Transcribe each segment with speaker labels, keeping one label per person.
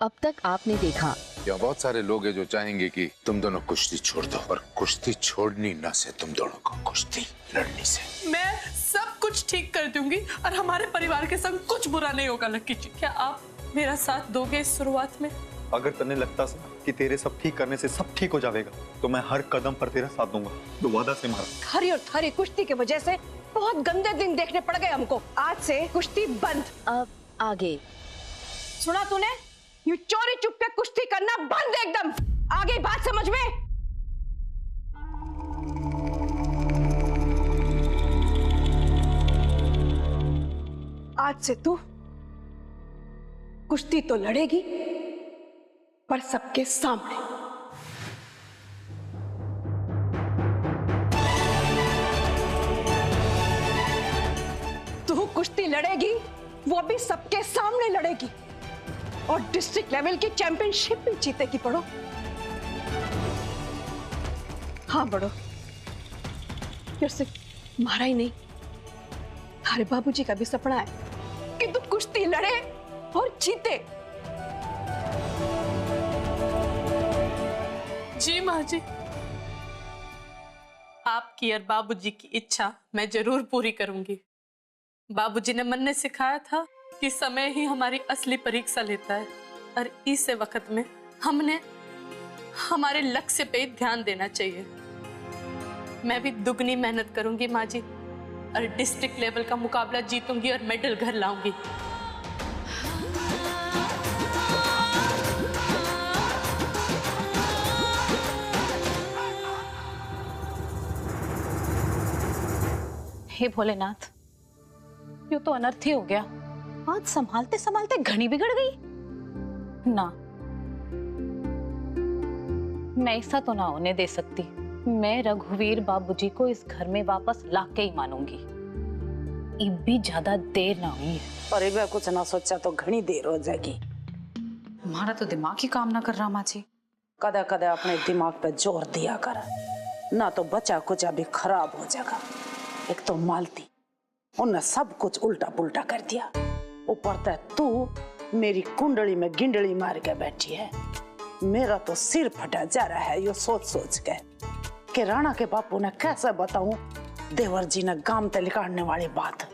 Speaker 1: अब तक आपने देखा।
Speaker 2: यहाँ बहुत सारे लोग हैं जो चाहेंगे कि तुम दोनों कुश्ती छोड़ दो, और कुश्ती छोड़नी ना से तुम दोनों को कुश्ती लड़नी से।
Speaker 3: मैं सब कुछ ठीक कर दूंगी और हमारे परिवार के संग कुछ बुरा नहीं होगा। लक्की जी, क्या आप मेरा साथ दोगे इस शुरुआत में?
Speaker 4: अगर तने लगता कि तेरे सब ठीक करने से सब ठीक हो जाएगा तो मैं हर कदम पर तेरा साथ दूंगा, तो वादा से मारा।
Speaker 5: थारी और थारी कुश्ती की वजह से बहुत गंदे दिन देखने पड़ गए हमको। आज से कुश्ती बंद।
Speaker 1: अब आगे
Speaker 5: सुना तूने? ये चोरी चुपके कुश्ती करना बंद एकदम। आगे बात समझ में? आज से तू कुश्ती तो लड़ेगी, पर सबके सामने। तू कुश्ती लड़ेगी, वो भी सबके सामने लड़ेगी, और डिस्ट्रिक्ट लेवल की चैंपियनशिप भी जीतेगी। पढ़ो, हाँ पढ़ो। फिर सिर्फ तुम्हारा ही नहीं, हमारे बाबूजी का भी सपना है कि तू कुश्ती लड़े और जीते।
Speaker 3: जी माँ जी, आपकी और बाबूजी की इच्छा मैं जरूर पूरी करूंगी। बाबूजी ने मन ने सिखाया था कि समय ही हमारी असली परीक्षा लेता है, और इस वक्त में हमने हमारे लक्ष्य पे ध्यान देना चाहिए। मैं भी दुगनी मेहनत करूंगी माँ जी, और डिस्ट्रिक्ट लेवल का मुकाबला जीतूंगी और मेडल घर लाऊंगी।
Speaker 6: हे भोलेनाथ, यूं तो अनर्थ ही हो गया। आज संभालते संभालते घड़ी बिगड़ गई। ना, मैं ऐसा तो ना होने दे सकती। मैं रघुवीर बाबूजी को इस घर में वापस लाके ही मानूंगी। अब भी ज्यादा देर ना हुई है।
Speaker 7: पर एक बार कुछ ना सोचा तो घनी देर हो जाएगी।
Speaker 6: हमारा तो दिमाग ही काम ना कर रहा माँ जी।
Speaker 7: कदा कदा अपने दिमाग पे जोर दिया कर, ना तो बचा कुचा भी खराब हो जाएगा। एक तो मालती, उन्हें सब कुछ उल्टा पुल्टा कर दिया। ऊपर तक तू मेरी कुंडली में गिंडली मार के बैठी है। मेरा तो सिर फटा जा रहा है यो सोच सोच के कि राणा के बापू ने कैसे बताऊं देवर जी ने गाम ते निकालने वाली बात।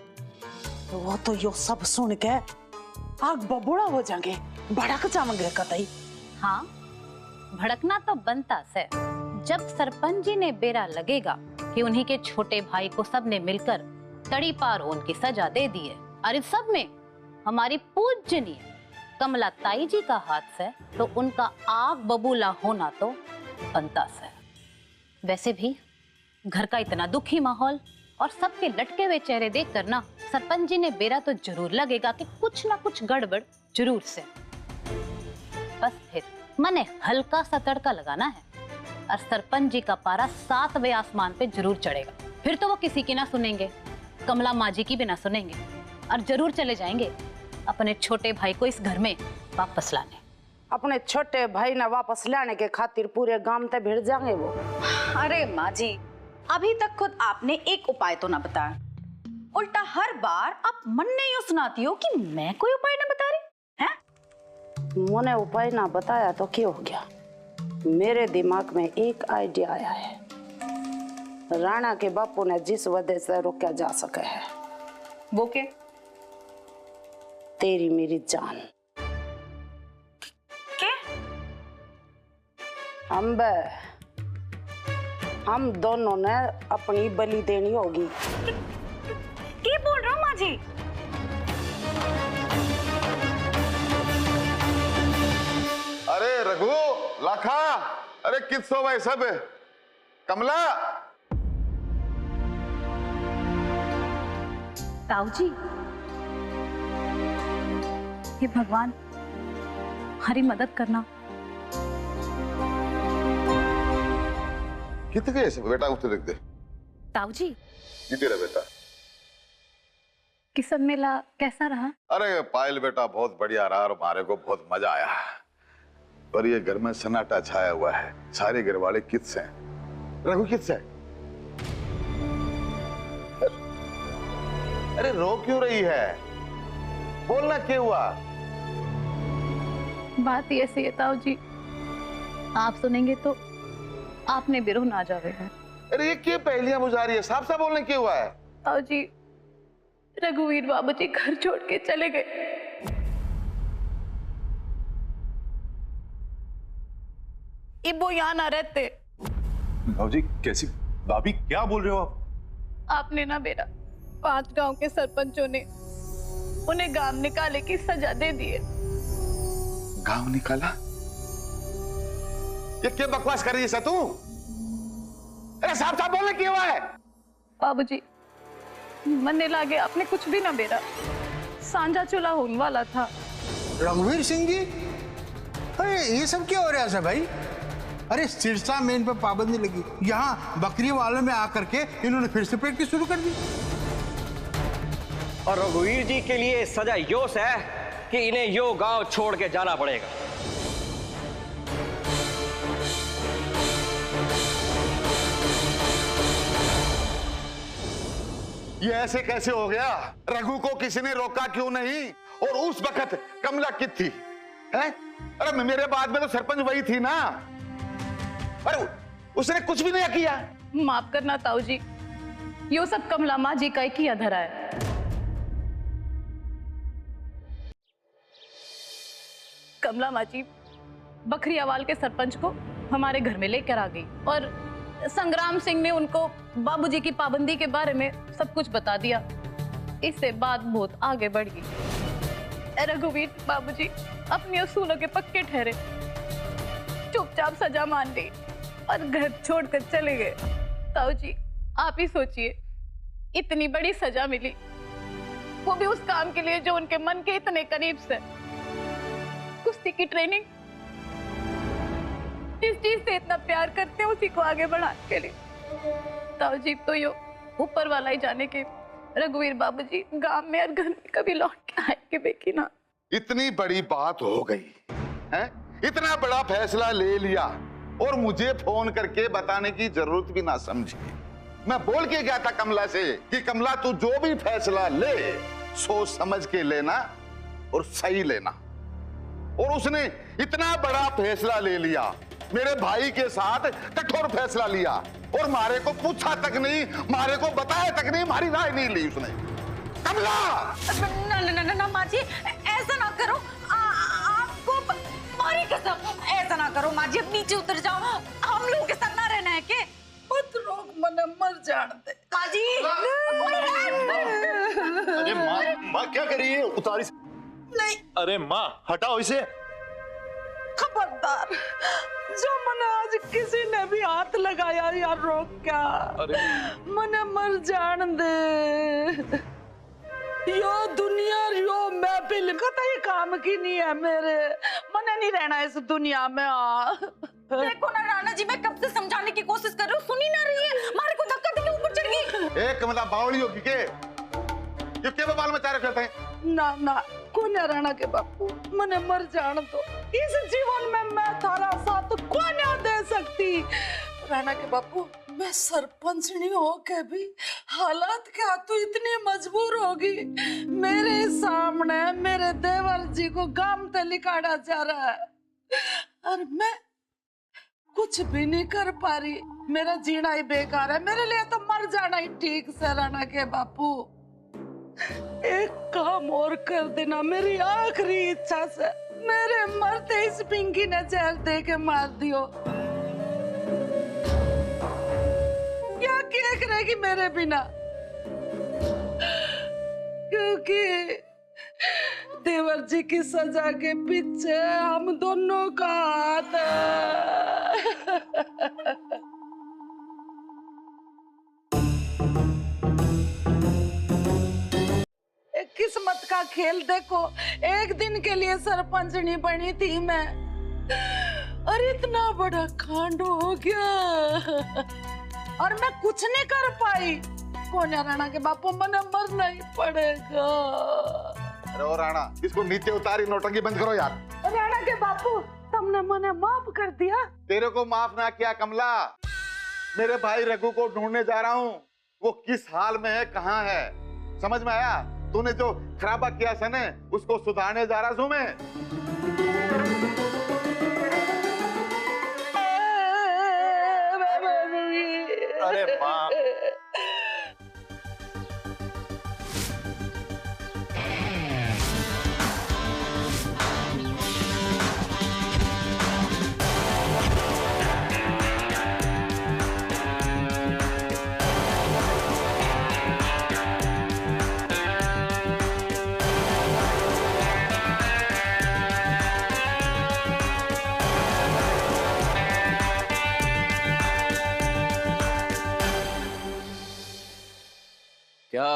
Speaker 7: वो तो यो सब सुन के आग बबूढ़ा हो जाएंगे, भड़क जाएंगे कतई।
Speaker 6: हाँ, भड़कना तो बनता से। जब सरपंच जी ने बेरा लगेगा कि उन्हीं के छोटे भाई को सबने मिलकर तड़ी पार उनकी सजा दे दी है, और इस सब में हमारी पूजनीय कमला ताई जी का हाथ है, तो उनका आग बबूला होना तो बनता से। वैसे भी घर का इतना दुखी माहौल और सबके लटके हुए चेहरे देख कर ना सरपंच जी ने बेरा तो जरूर लगेगा कि कुछ ना कुछ गड़बड़ जरूर से। बस फिर मने हल्का सा तड़का लगाना है, और सरपंच जी का पारा 7वें आसमान पे जरूर चढ़ेगा। फिर तो वो किसी की ना सुनेंगे, कमला माँ जी की भी ना सुनेंगे, और जरूर चले जाएंगे अपने छोटे भाई को इस घर में वापस लाने।
Speaker 7: अपने छोटे भाई ना वापस लाने के खातिर पूरे गांव ते भिड़ जाएंगे वो।
Speaker 8: अरे माँ जी, अभी तक खुद आपने एक उपाय तो ना बताया, उल्टा हर बार आप मन ने यूं सुनाती हो कि मैं कोई उपाय ना बता रही हैं।
Speaker 7: मैंने उपाय ना बताया तो क्या हो गया? मेरे दिमाग में एक आइडिया आया है। राणा के बापू ने जिस वजह से रोका जा सके है,
Speaker 8: वो क्या?
Speaker 7: तेरी मेरी जान।
Speaker 8: क्या?
Speaker 7: हम दोनों ने अपनी बलि देनी होगी।
Speaker 8: क्या बोल रहा हूँ माँ जी?
Speaker 2: अरे रघु, लाखा, अरे किस सो भाई सब? कमला,
Speaker 6: ताऊ जी, हे भगवान, हमारी मदद करना।
Speaker 2: कितने गए बेटा? उठे रख दे।
Speaker 6: ताऊ जी,
Speaker 2: ये तेरा बेटा।
Speaker 6: किसन मेला कैसा रहा?
Speaker 2: अरे पायल बेटा बहुत बढ़िया रहा, और हमारे को बहुत मजा आया। पर ये घर में सन्नाटा छाया हुआ है। सारे घर वाले किस हैं? रघु किस है? अरे रो क्यों रही है? बोलना क्या हुआ?
Speaker 6: बात ही ऐसी है ताऊ जी, आप सुनेंगे तो आपने भी रोना आ जाएगा।
Speaker 2: अरे ये क्या पहेलियां बुझा रही है? साफ साफ बोलने क्या हुआ है?
Speaker 6: ताऊ जी, रघुवीर बाबूजी घर छोड़ के चले गए। इबो यहाँ ना रहते।
Speaker 4: बाबूजी कैसी भाभी, क्या बोल रहे हो आप?
Speaker 6: आपने ना बेटा 5 गांव के सरपंचों ने उन्हें गांव निकाले की सजा दे दी है।
Speaker 2: गांव निकाला? ये क्या बकवास कर रही है तू? अरे साफ साफ बोलने क्या हुआ है?
Speaker 6: बाबूजी मन्ने लागे आपने कुछ भी ना बेटा, सांझा चूल्हा होने वाला था।
Speaker 9: रघुवीर सिंह जी, अरे ये सब क्या हो रहा है भाई? अरे सिरसा में इन पर पाबंदी लगी, यहाँ बकरी वालों में आकर के इन्होंने फिर से प्रैक्टिस शुरू कर दी।
Speaker 10: और रघुवीर जी के लिए सजा योस है कि इन्हें यो गांव छोड़ के जाना पड़ेगा।
Speaker 2: ये ऐसे कैसे हो गया? रघु को किसी ने रोका क्यों नहीं? और उस वक्त कमला कित थी? है? अरे मेरे बाद में तो सरपंच वही थी ना। अरे उसने कुछ भी नहीं किया।
Speaker 6: माफ करना ताऊ जी, यो सब कमला माँ जी का ही किया धरा है। कमला माँ जी बखरियावाल के सरपंच को हमारे घर में लेकर आ गई और संग्राम सिंह ने उनको बाबूजी की पाबंदी के बारे में सब कुछ बता दिया। इससे बात बहुत आगे बढ़ गई। रघुवीर बाबूजी अपनी असूलों के पक्के ठहरे, चुपचाप सजा मान ली और घर छोड़कर चले गए। ताऊ जी आप ही सोचिए, इतनी बड़ी सजा मिली, वो भी उस काम के लिए जो उनके मन के इतने करीब से। कुश्ती की ट्रेनिंग, जिस चीज से इतना प्यार करते हैं उसी को आगे बढ़ाने के लिए। ताऊ जी तो यो ऊपर वाला ही जाने के रघुवीर बाबूजी गांव में और घर में कभी लौट के आएंगे बेकी ना।
Speaker 2: इतनी बड़ी बात हो गई है, इतना बड़ा फैसला ले लिया और मुझे फोन करके बताने की जरूरत भी ना समझी। मैं बोल के गया था कमला से कि कमला तू जो भी फैसला ले सोच समझ के लेना और सही लेना। और उसने इतना बड़ा फैसला ले लिया, मेरे भाई के साथ कठोर फैसला लिया और मारे को पूछा तक नहीं, मारे को बताया तक नहीं, हमारी राय नहीं ली उसने। कमला!
Speaker 8: ना ना ना ना माँ जी, ऐसा ना करो। आपको मारी कसम, ऐसा ना करो माँ जी, अब नीचे उतर जाओ। हम लोगों के साथ ना रहना है के? मत रोक, मने मर जान दे माँ जी।
Speaker 4: अरे माँ क्या कर रही है? उतारी
Speaker 8: नहीं।
Speaker 4: अरे माँ हटाओ इसे।
Speaker 7: खबरदार, जो मने आज किसी ने भी हाथ लगाया या रोक क्या, मने मर जान दे। यो दुनिया यो महफिल कतई काम की नहीं है मेरे, मने नहीं रहना इस दुनिया में।
Speaker 8: देखो ना राणा जी, मैं कब से समझाने की कोशिश कर रही हूँ, सुनी ना रही है, मारे को धक्का देके ऊपर चढ़ गई।
Speaker 2: एक मतलब बावली होगी के? ये क्या बाल मचा रखे थे?
Speaker 7: ना ना कौन है राणा के बापू, मने मर जान दो। इस जीवन में मैं थारा साथ कौन दे सकती। राणा के बापू, मैं सरपंचनी हो के भी हालात क्या तू इतनी मजबूर होगी? मेरे सामने मेरे देवर जी को गांव से निकाला जा रहा है और मैं कुछ भी नहीं कर पा रही। मेरा जीना ही बेकार है, मेरे लिए तो मर जाना ही ठीक से। राणा के बापू, एक काम और कर देना मेरी आखिरी इच्छा से। मेरे मरते इस पिंकी ने जहर दे के मार दियो। क्या क्या करेगी मेरे बिना? क्योंकि देवर जी की सजा के पीछे हम दोनों का हाथ है। किस्मत का खेल देखो, एक दिन के लिए सरपंच नहीं बनी थी मैं और इतना बड़ा कांड हो गया और मैं कुछ नहीं कर पाई। कौन है राणा के बापू, मने मरना ही पड़ेगा।
Speaker 2: अरे ओ राणा, इसको नीचे उतारी, नौटंकी बंद करो यार।
Speaker 7: राणा के बापू, तुमने मने माफ कर दिया?
Speaker 2: तेरे को माफ ना किया कमला, मेरे भाई रघु को ढूंढने जा रहा हूँ। वो किस हाल में है, कहाँ है, समझ में आया? तूने जो खराबा किया सने, उसको सुधारने जा रहा हूं मैं।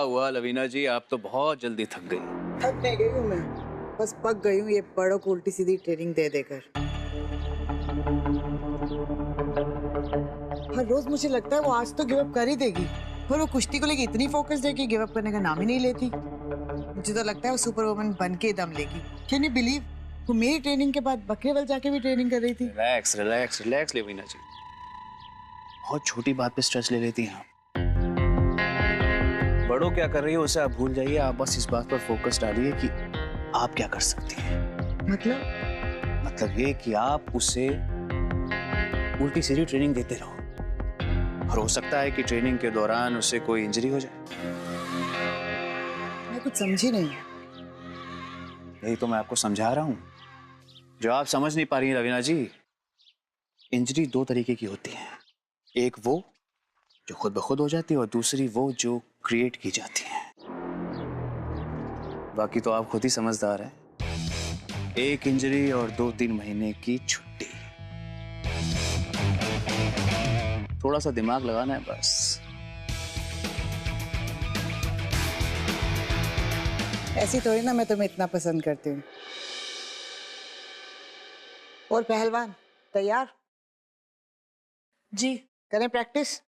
Speaker 11: हुआ लवीना जी, आप तो बहुत जल्दी थक गई।
Speaker 12: थक नहीं गई हूँ मैं, बस पक गई हूँ ये बड़ों को उल्टी सीधी ट्रेनिंग दे देकर। हर रोज मुझे लगता है वो आज तो गिव अप कर ही देगी, पर वो कुश्ती को लेकर इतनी फोकस है कि गिव अप करने का नाम ही नहीं लेती। मुझे तो लगता है वो सुपर वुमन बन के दम लेगी। कैन यू बिलीव, वो मेरी ट्रेनिंग के बाद बकरेवाल जाके भी ट्रेनिंग कर रही थी।
Speaker 11: रिलैक्स रिलैक्स रिलैक्स लवीना जी, बहुत छोटी बात पे स्ट्रेस ले लेती हैं। बड़ों क्या कर रही है उसे आप भूल जाइए, आप बस इस बात पर फोकस डालिए कि आप क्या कर सकती हैं। मतलब ये कि आप उसे उल्टी सीधी ट्रेनिंग देते रहो, और हो सकता है कि ट्रेनिंग के दौरान उसे कोई इंजरी हो जाए।
Speaker 12: मैं कुछ समझी नहीं।
Speaker 11: यही तो मैं आपको समझा रहा हूं, जो आप समझ नहीं पा रही हैं रवीना जी। इंजरी दो तरीके की होती है, एक वो जो खुद ब खुद हो जाती है और दूसरी वो जो क्रिएट की जाती है। बाकी तो आप खुद ही समझदार हैं। एक इंजरी और 2-3 महीने की छुट्टी, थोड़ा सा दिमाग लगाना है बस।
Speaker 12: ऐसी थोड़ी ना मैं तुम्हें इतना पसंद करती हूँ। और पहलवान तैयार?
Speaker 3: जी।
Speaker 12: करें प्रैक्टिस?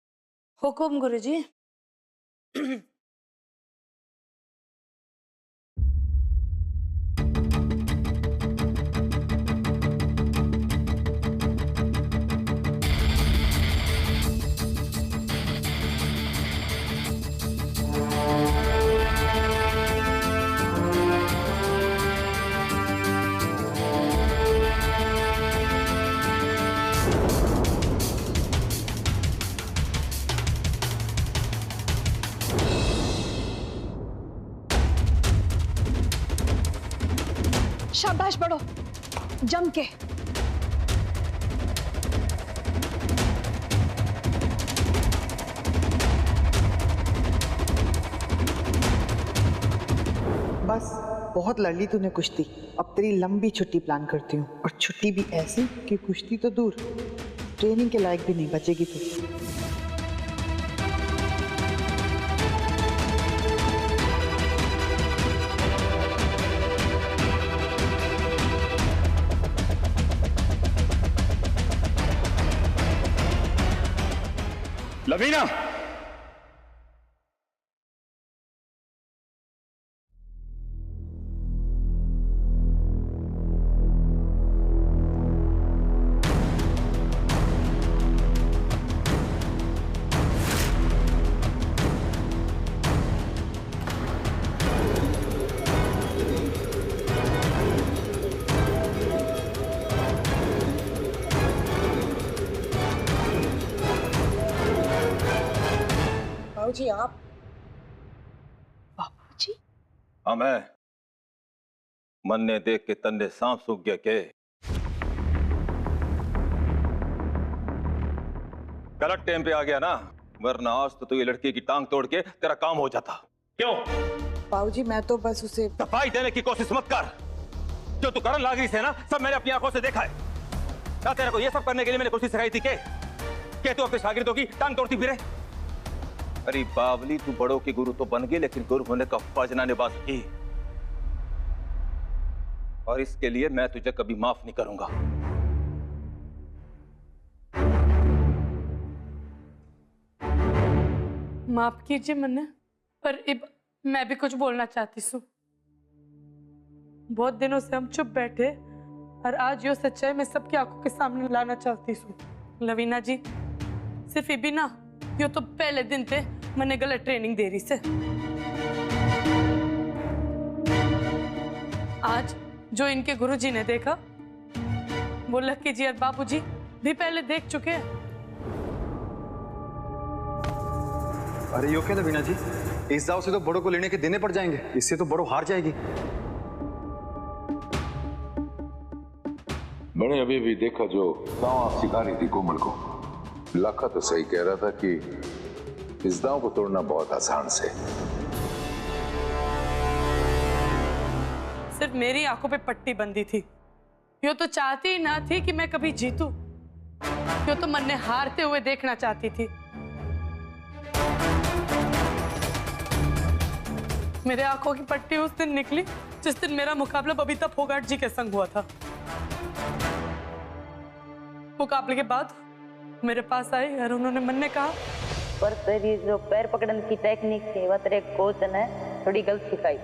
Speaker 3: हुकुम गुरुजी।
Speaker 5: शाबाश बड़ो, जम के।
Speaker 12: बस बहुत लड़ ली तूने कुश्ती, अब तेरी लंबी छुट्टी प्लान करती हूँ, और छुट्टी भी ऐसी कि कुश्ती तो दूर, ट्रेनिंग के लायक भी नहीं बचेगी तू।
Speaker 4: लवीना,
Speaker 12: बाबूजी आप?
Speaker 5: बाबूजी?
Speaker 13: मैं मन ने देख के तन्ने सांप सूख गया के करेक्ट टाइम पे आ गया ना, वरना आज तो ये लड़की की टांग तोड़ के तेरा काम हो जाता। क्यों?
Speaker 12: बाबूजी मैं तो बस उसे
Speaker 13: सफाई देने की कोशिश मत कर। जो तू करन लाग रही है ना, सब मैंने अपनी आंखों से देखा है। क्या तेरे को ये सब करने के लिए मैंने कुछ सिखाई थी के तू अपने शागिर्दों की टांग तोड़ती फिरे? अरे बावली, तू बड़ों के गुरु तो बन गई, लेकिन गुरु होने का फर्ज ना निभा सकी, और इसके लिए मैं तुझे कभी माफ नहीं करूंगा।
Speaker 3: माफ कीजिए मन्ने, पर अब मैं भी कुछ बोलना चाहती हूँ। बहुत दिनों से हम चुप बैठे, और आज यो सच्चाई मैं सबकी आंखों के सामने लाना चाहती हूँ। लवीना जी, सिर्फ ये भी ना, यो तो पहले दिन थे मैंने गलत ट्रेनिंग दे रही से। आज जो इनके गुरुजी ने देखा, वो लक्की जी और बाबूजी भी पहले देख चुके हैं।
Speaker 4: अरे यो क्या लवीना जी, इस दाव से तो बड़ों को लेने के देने पड़ जाएंगे, इससे तो बड़ों हार जाएगी।
Speaker 2: मैंने अभी भी देखा जो दांव आप सिखा रही थी कोमल को। लखा तो सही कह रहा था कि इस दांव को तोड़ना बहुत आसान से।
Speaker 3: सिर्फ मेरी आंखों पे पट्टी बंदी थी। यो तो चाहती ही ना थी कि मैं कभी जीतूं। यो तो मन ने हारते हुए देखना चाहती थी। मेरे आंखों की पट्टी उस दिन निकली जिस दिन मेरा मुकाबला बबीता फोगाट जी के संग हुआ था। मुकाबले के बाद मेरे पास आई और उन्होंने मन ने कहा,
Speaker 14: पर तेरी जो पैर पकड़ने की टेक्निक थी वह तेरे कोच ने थोड़ी गलत सिखाई।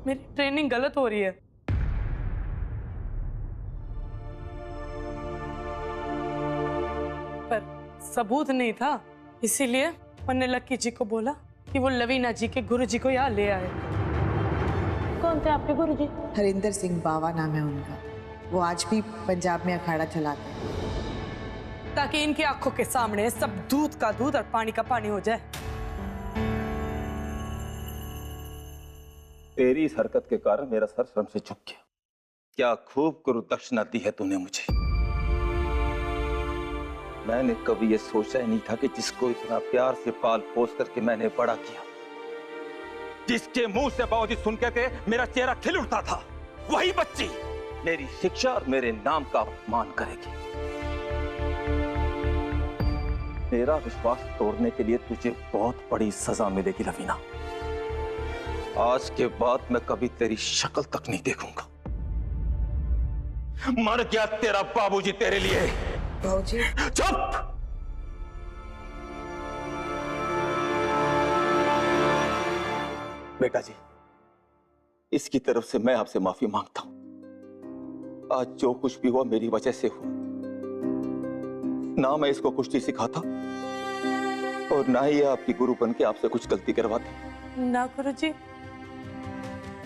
Speaker 3: मेरी ट्रेनिंग गलत हो रही है। पर सबूत नहीं था, इसीलिए मैंने लक्की जी को बोला कि वो लवीना जी के गुरुजी को यहाँ ले आए।
Speaker 8: कौन थे आपके गुरुजी?
Speaker 12: हरिंदर सिंह बावा नाम है उनका। वो आज भी पंजाब में अखाड़ा चलाते हैं,
Speaker 3: ताकि इनकी आंखों के सामने सब दूध का दूध और पानी का पानी हो जाए।
Speaker 13: तेरी इस हरकत के कारण मेरा सर शर्म से झुक गया। क्या खूब गुरु दक्षिणा दी है तूने मुझे। मैंने कभी ये सोचा ही नहीं था कि जिसको इतना प्यार से पाल पोस करके मैंने बड़ा किया, जिसके मुंह से बाबूजी सुन के मेरा चेहरा खिल उठता था, वही बच्ची मेरी शिक्षा और मेरे नाम का अपमान करेगी। मेरा विश्वास तोड़ने के लिए तुझे बहुत बड़ी सजा मिलेगी लवीना। आज के बाद मैं कभी तेरी शक्ल तक नहीं देखूंगा। मर गया तेरा बाबूजी तेरे लिए।
Speaker 12: बाबूजी
Speaker 13: चुप। बेटा जी, इसकी तरफ से मैं आपसे माफी मांगता हूं। आज जो कुछ भी हुआ मेरी वजह से हुआ। ना मैं इसको कुश्ती सिखाता और ना ही आपकी गुरु बन के आपसे कुछ गलती करवाती।
Speaker 3: ना गुरुजी,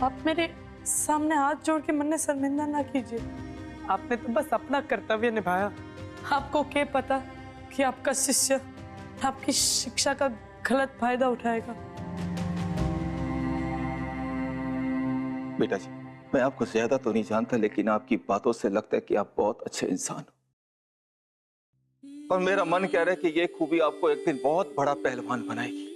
Speaker 3: आप मेरे सामने हाथ जोड़ के मन शर्मिंदा ना कीजिए। आपने तो बस अपना कर्तव्य निभाया। आपको क्या पता कि आपका शिष्य आपकी शिक्षा का गलत फायदा उठाएगा।
Speaker 13: बेटा जी, मैं आपको ज्यादा तो नहीं जानता, लेकिन आपकी बातों से लगता है कि आप बहुत अच्छे इंसान हो। और मेरा मन कह रहा है कि ये खूबी आपको एक दिन बहुत बड़ा पहलवान बनाएगी,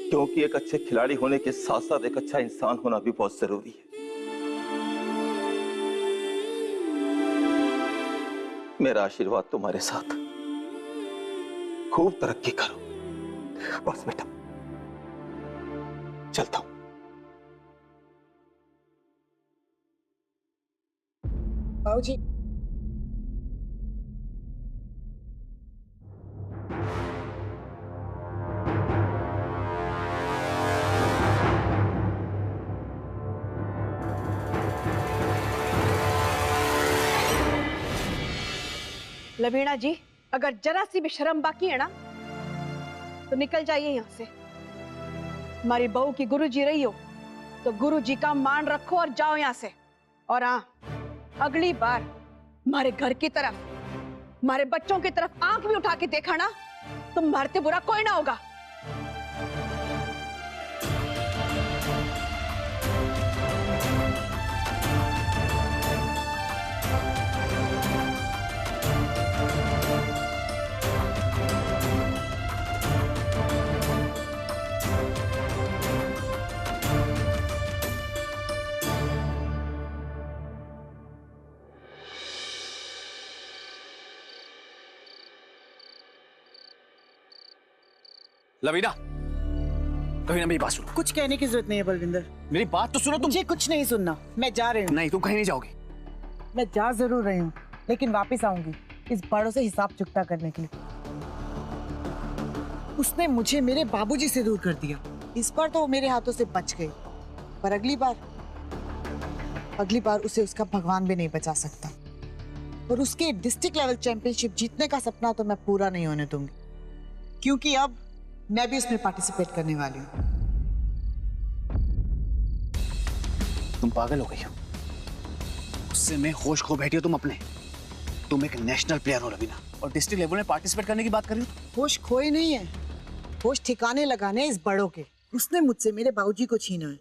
Speaker 13: क्योंकि एक अच्छे खिलाड़ी होने के साथ साथ एक अच्छा इंसान होना भी बहुत जरूरी है। मेरा आशीर्वाद तुम्हारे साथ। खूब तरक्की करो। बस बेटा, चलता हूं।
Speaker 12: बाबूजी,
Speaker 5: लवीना जी, अगर जरा सी भी शर्म बाकी है ना तो निकल जाइए यहाँ से। हमारी बहू की गुरुजी रही हो तो गुरुजी का मान रखो और जाओ यहाँ से। और हाँ, अगली बार हमारे घर की तरफ, हमारे बच्चों की तरफ आंख भी उठा के देखा ना तो मरते बुरा कोई ना होगा।
Speaker 11: लवीना, लवीना मेरी बात सुनो।
Speaker 12: कुछ कहने की जरूरत नहीं है बलविंदर।
Speaker 11: मेरी बात तो सुनो तुम।
Speaker 12: मुझे कुछ नहीं सुनना, मैं जा रही हूँ।
Speaker 11: नहीं, तुम कहीं नहीं जाओगी।
Speaker 12: मैं जा जरूर रही हूँ, लेकिन वापस आऊंगी इस बड़ों से हिसाब चुकता करने के लिए। उसने मुझे मेरे बाबूजी से दूर कर दिया। इस बार तो वो मेरे हाथों से बच गई, पर अगली बार उसे उसका भगवान भी नहीं बचा सकता। और उसके डिस्ट्रिक्ट लेवल चैंपियनशिप जीतने का सपना तो मैं पूरा नहीं होने दूंगी, क्योंकि अब मैं भी उसमें पार्टिसिपेट करने वाली हूँ।
Speaker 11: तुम पागल हो गई हो। उससे मैं होश खो बैठी हो तुम अपने। तुम एक नेशनल प्लेयर हो लवीना, और डिस्ट्रिक्ट लेवल में पार्टिसिपेट करने की बात कर रही हो।
Speaker 12: होश खोए नहीं है, होश ठिकाने लगाने इस बड़ों के। उसने मुझसे मेरे बाबूजी को छीना है,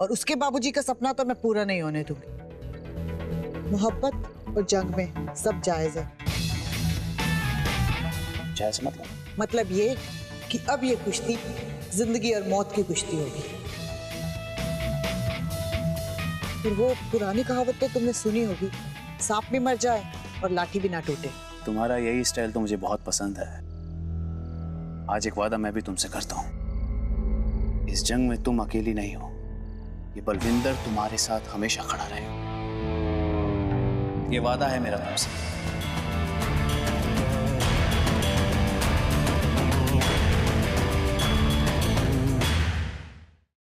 Speaker 12: और उसके बाबूजी का सपना तो मैं पूरा नहीं होने दूंगी। मोहब्बत और जंग में सब जायज है।
Speaker 11: जायज
Speaker 12: मतलब ये कि अब ये कुश्ती जिंदगी और मौत की कुश्ती होगी। फिर वो पुरानी कहावत तो तुमने सुनी होगी, सांप भी मर जाए और लाठी भी ना टूटे।
Speaker 11: तुम्हारा यही स्टाइल तो मुझे बहुत पसंद है। आज एक वादा मैं भी तुमसे करता हूं। इस जंग में तुम अकेली नहीं हो, ये बलविंदर तुम्हारे साथ हमेशा खड़ा रहेगा। ये वादा है मेरा तुमसे।